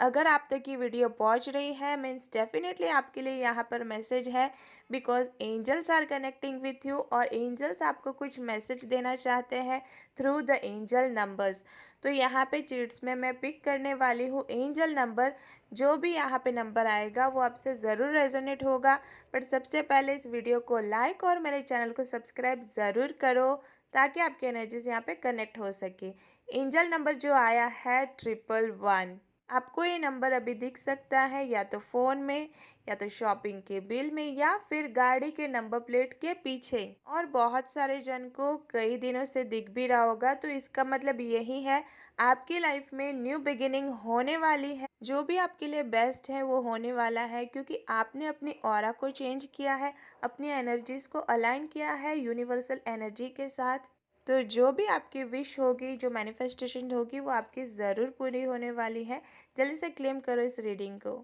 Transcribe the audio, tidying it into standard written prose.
अगर आप तक ये वीडियो पहुंच रही है मीन्स डेफिनेटली आपके लिए यहाँ पर मैसेज है, because angels are connecting with you और एंजल्स आपको कुछ मैसेज देना चाहते हैं थ्रू द एंजल नंबर्स। तो यहाँ पे चीट्स में मैं पिक करने वाली हूँ एंजल नंबर। जो भी यहाँ पे नंबर आएगा वो आपसे ज़रूर रेजोनेट होगा। बट सबसे पहले इस वीडियो को लाइक और मेरे चैनल को सब्सक्राइब ज़रूर करो, ताकि आपकी एनर्जीज यहाँ पे कनेक्ट हो सके। एंजल नंबर जो आया है 111। आपको ये नंबर अभी दिख सकता है या तो फ़ोन में, या तो शॉपिंग के बिल में, या फिर गाड़ी के नंबर प्लेट के पीछे। और बहुत सारे जन को कई दिनों से दिख भी रहा होगा, तो इसका मतलब यही है आपकी लाइफ में न्यू बिगिनिंग होने वाली है। जो भी आपके लिए बेस्ट है वो होने वाला है, क्योंकि आपने अपनी ऑरा को चेंज किया है, अपनी एनर्जीज को अलाइन किया है यूनिवर्सल एनर्जी के साथ। तो जो भी आपकी विश होगी, जो मैनिफेस्टेशन होगी, वो आपकी ज़रूर पूरी होने वाली है। जल्दी से क्लेम करो इस रीडिंग को।